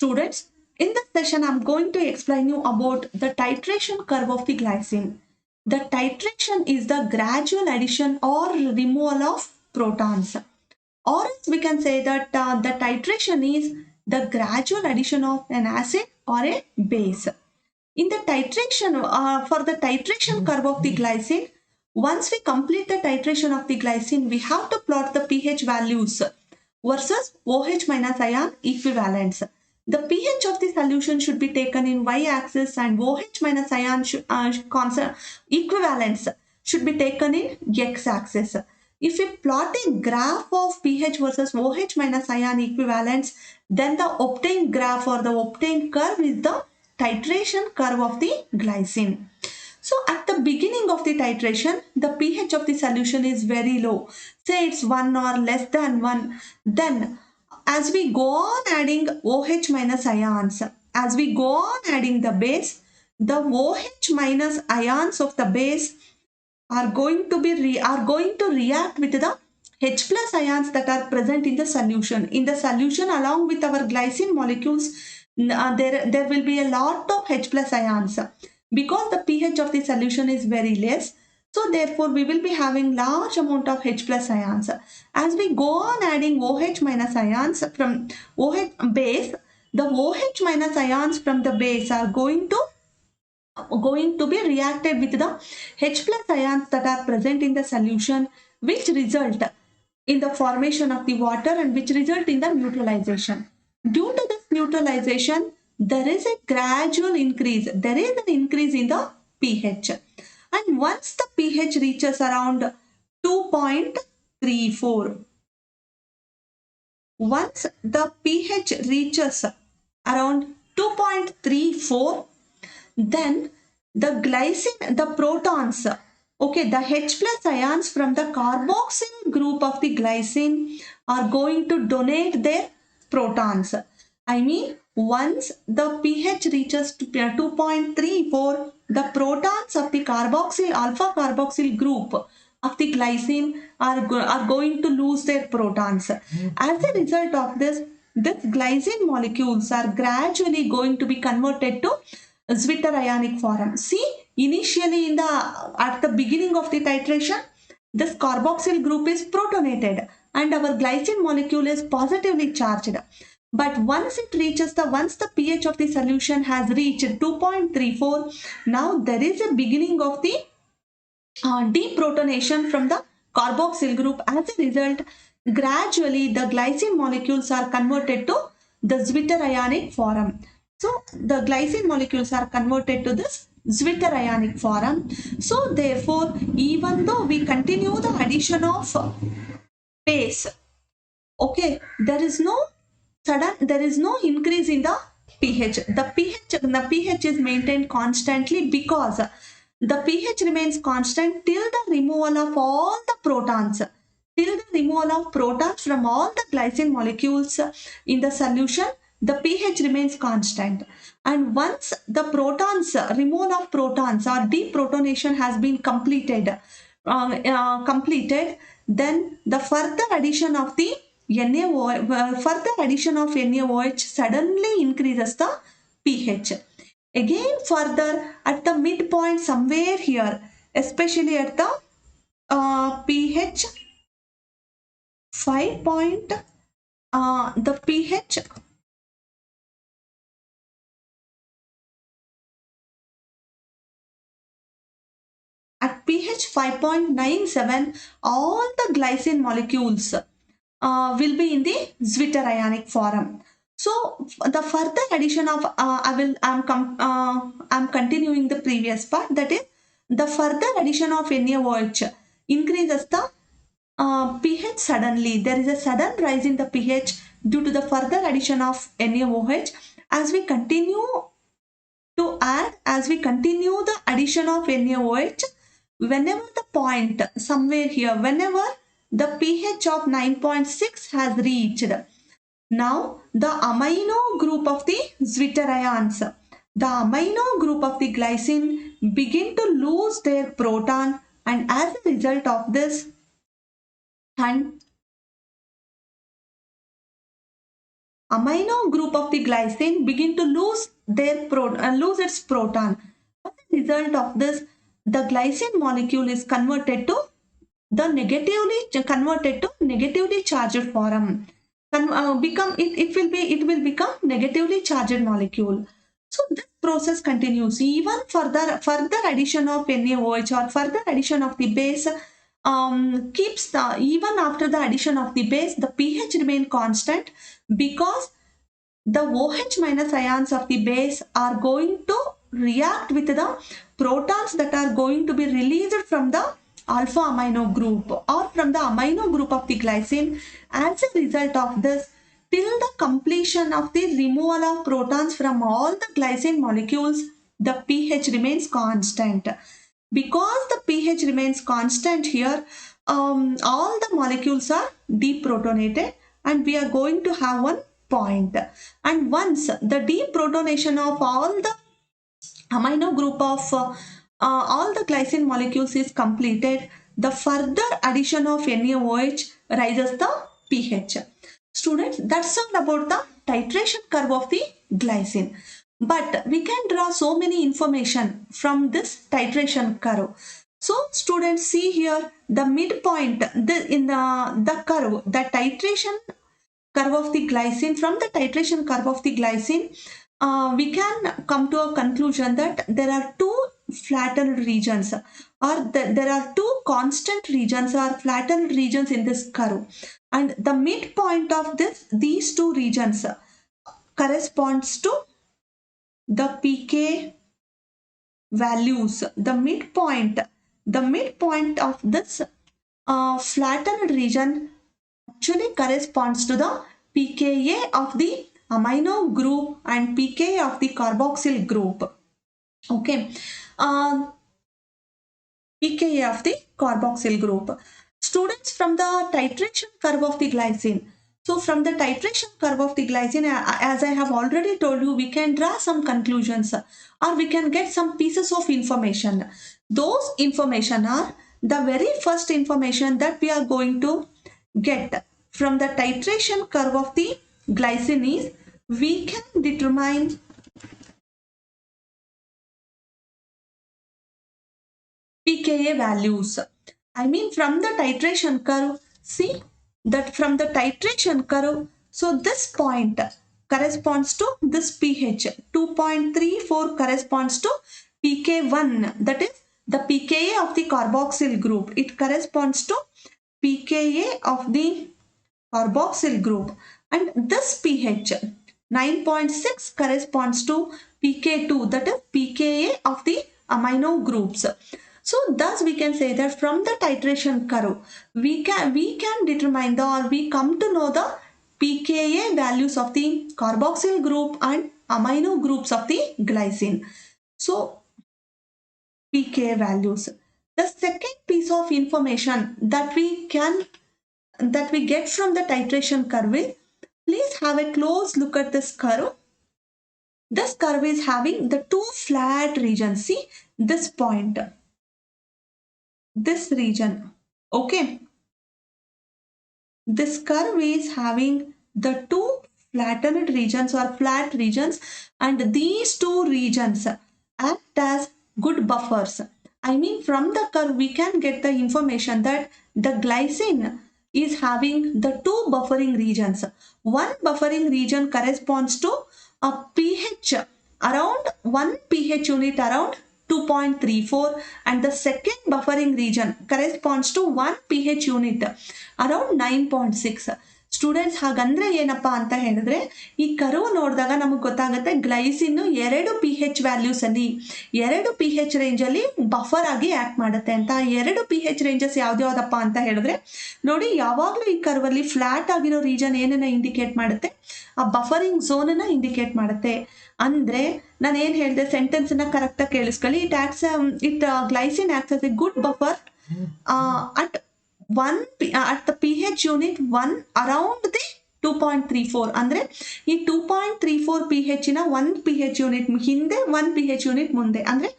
Students, in this session, I'm going to explain you about the titration curve of the glycine. The titration is the gradual addition or removal of protons. Or else we can say that the titration is the gradual addition of an acid or a base. In the titration, for the titration curve of the glycine, once we complete the titration of the glycine, we have to plot the pH values versus OH minus ion equivalents. The pH of the solution should be taken in y-axis and OH minus ion equivalents should be taken in x-axis. If we plot a graph of pH versus OH minus ion equivalents, then the obtained graph or the obtained curve is the titration curve of the glycine. So at the beginning of the titration, the pH of the solution is very low. Say it's 1 or less than 1. Then as we go on adding OH minus ions, as we go on adding the base, the OH minus ions of the base are going to react with the H plus ions that are present in the solution. In the solution, along with our glycine molecules, there will be a lot of H plus ions. Because the pH of the solution is very less, so therefore we will be having large amount of H plus ions. As we go on adding OH minus ions from OH base, the OH minus ions from the base are going to be reacted with the H plus ions that are present in the solution, which result in the formation of the water and which result in the neutralization. Due to this neutralization, there is a gradual increase. There is an increase in the pH. And once the pH reaches around 2.34, once the pH reaches around 2.34, then the glycine, the protons, okay, the H plus ions from the carboxyl group of the glycine are going to donate their protons. I mean, once the pH reaches to 2.34, the protons of the alpha carboxyl group of the glycine are going to lose their protons. As a result of this glycine molecules are gradually going to be converted to zwitterionic form. See, initially at the beginning of the titration, this carboxyl group is protonated and our glycine molecule is positively charged. But once the pH of the solution has reached 2.34, now there is a beginning of the deprotonation from the carboxyl group. As a result, gradually the glycine molecules are converted to the zwitterionic form. So the glycine molecules are converted to this zwitterionic form. So therefore, even though we continue the addition of base, okay, there is no increase in the pH. The pH is maintained constantly because the pH remains constant till the removal of all the protons. Till the removal of protons from all the glycine molecules in the solution, the pH remains constant. And once the removal of protons or deprotonation has been completed, then the further addition of NaOH suddenly increases the pH. Again, further at the midpoint somewhere here, especially at the pH 5 point, the pH at pH 5.97, all the glycine molecules will be in the zwitterionic form. So the further addition of I'm continuing the previous part, that is the further addition of NaOH increases the pH suddenly. There is a sudden rise in the pH due to the further addition of NaOH. As we continue the addition of NaOH, whenever the point somewhere here, whenever the pH of 9.6 has reached, now the amino group of the zwitterions, the amino group of the glycine begin to lose their proton, and as a result of this, 1 amino group of the glycine begin to lose lose its proton. As a result of this, the glycine molecule is converted to negatively charged form. It will become negatively charged molecule. So this process continues even further addition of NaOH or further addition of the base keeps even after the addition of the base, the pH remain constant because the OH minus ions of the base are going to react with the protons that are going to be released from the alpha amino group or from the amino group of the glycine. As a result of this, till the completion of the removal of protons from all the glycine molecules, the pH remains constant. Because the pH remains constant here, all the molecules are deprotonated and we are going to have one point. And once the deprotonation of all the amino group of all the glycine molecules is completed, the further addition of NaOH raises the pH. Students, that's all about the titration curve of the glycine. But we can draw so many information from this titration curve. So students, see here the midpoint in the curve, the titration curve of the glycine. From the titration curve of the glycine, we can come to a conclusion that there are two flattened regions, or there are two constant regions or flattened regions in this curve, and the midpoint of these two regions corresponds to the pK values. The midpoint of this flattened region actually corresponds to the pKa of the amino group and pKa of the carboxyl group. Okay, pKa of the carboxyl group. Students, from the titration curve of the glycine. So from the titration curve of the glycine, as I have already told you, we can draw some conclusions or we can get some pieces of information. Those information are the very first information that we are going to get from the titration curve of the glycine is we can determine pKa values. I mean, from the titration curve, see that from the titration curve, so this point corresponds to this pH. 2.34 corresponds to pK1, that is the pKa of the carboxyl group. It corresponds to pKa of the carboxyl group, and this pH 9.6 corresponds to pK2, that is pKa of the amino groups. So thus we can say that from the titration curve we can determine or we come to know the pKa values of the carboxyl group and amino groups of the glycine. So pKa values. The second piece of information that we get from the titration curve is, please have a close look at this curve. This curve is having the two flat regions. See this point, this region. Okay, this curve is having the two flattened regions or flat regions, and these two regions act as good buffers. I mean, from the curve we can get the information that the glycine is having the two buffering regions. One buffering region corresponds to a pH around 1 pH unit around 2.34, and the second buffering region corresponds to 1 pH unit around 9.6. Students, ಹಾಗಂದ್ರೆ ಏನಪ್ಪಾ ಅಂತ ಹೇಳಿದ್ರೆ, ಈ curve ನೋಡಿದಾಗ ನಮಗೆ ಗೊತ್ತಾಗುತ್ತೆ glycine 2 pH values ಅಲ್ಲಿ 2 pH range ಅಲ್ಲಿ ಬಫರ್ ಆಗಿ ಆಕ್ಟ್ ಮಾಡುತ್ತೆ ಅಂತ. 2 pH ರೇಂಜಸ್ ಯಾವ್ದ್ಯಾವ್ದಪ್ಪ ಅಂತ ಹೇಳಿದ್ರೆ ನೋಡಿ, ಯಾವಾಗಲೂ ಈ ಕರ್ವ್ ಅಲ್ಲಿ ಫ್ಲಾಟ್ ಆಗಿರೋ ರೀಜನ್ ಏನನ್ನ ಇಂಡಿಕೇಟ್ ಮಾಡುತ್ತೆ, ಆ ಬಫರಿಂಗ್ ಝೋನ್ ಅನ್ನ ಇಂಡಿಕೇಟ್ ಮಾಡುತ್ತೆ. ಅಂದ್ರೆ ನಾನು ಏನ್ ಹೇಳಿದೆ, ಸೆಂಟೆನ್ಸ್ ನ ಕರೆಕ್ಟ್ ಆಗಿ ಕೇಳಿಸ್ಕೊಳ್ಳಿ. Glycine acts as A good buffer at the pH unit 1 around the 2.34. ಅಂದ್ರೆ ಈ 2.34 pH ನ 1 pH unit ಹಿಂದೆ 1 pH unit ಮುಂದೆ, ಅಂದ್ರೆ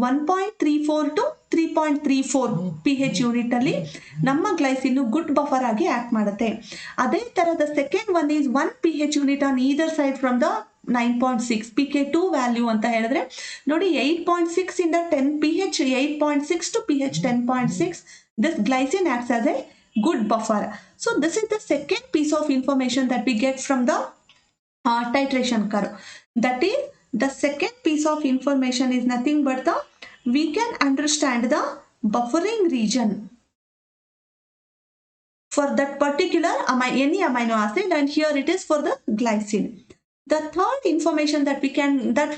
1.34 to 3.34 pH ಯೂನಿಟ್ ಅಲ್ಲಿ ನಮ್ಮ ಗ್ಲೈಸಿನ್ ಗುಡ್ ಬಫರ್ ಆಗಿ ಆಕ್ಟ್ ಮಾಡುತ್ತೆ. ಅದೇ ತರದ second one is 1 pH unit on either side from the 9.6 pK2 value ಅಂತ ಹೇಳಿದ್ರೆ ನೋಡಿ 8.6 ಇಂದ 10 pH 8.6 to pH 10.6 this glycine acts as a good buffer. So this is the second piece of information that we get from the titration curve. That is, the second piece of information is nothing but we can understand the buffering region for that particular any amino acid, and here it is for the glycine. The third information that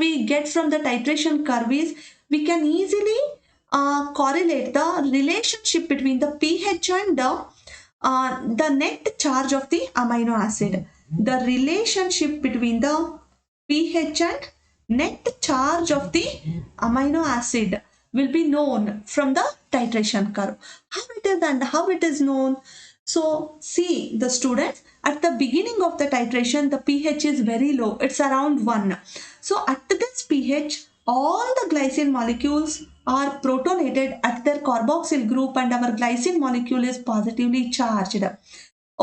we get from the titration curve is we can easily correlate the relationship between the pH and the net charge of the amino acid. The relationship between the pH and net charge of the amino acid will be known from the titration curve. How it is and how it is known? So see the students, at the beginning of the titration the pH is very low, it's around 1. So at this pH all the glycine molecules are protonated at their carboxyl group and our glycine molecule is positively charged.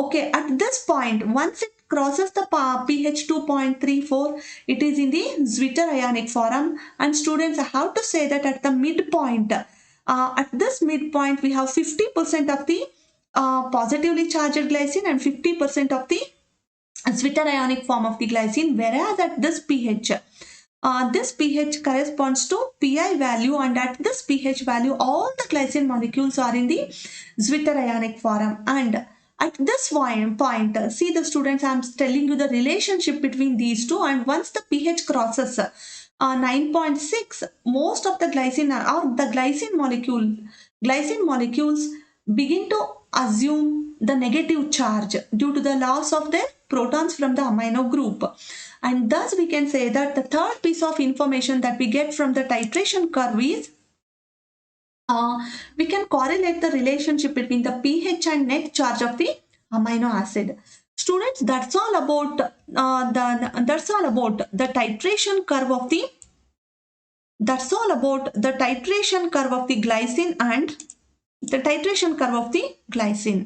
Okay, at this point once it crosses the pH 2.34 it is in the Zwitter ionic form, and students I have to say that at the midpoint at this midpoint we have 50% of the positively charged glycine and 50% of the Zwitter ionic form of the glycine, whereas at this pH corresponds to Pi value, and at this pH value all the glycine molecules are in the Zwitter ionic form. And at this point see the students, I am telling you the relationship between these two, and once the pH crosses 9.6 most of the glycine or the glycine molecules begin to assume the negative charge due to the loss of their protons from the amino group. And thus we can say that the third piece of information that we get from the titration curve is we can correlate the relationship between the pH and net charge of the amino acid. Students, that's all about the titration curve of the glycine and the titration curve of the glycine.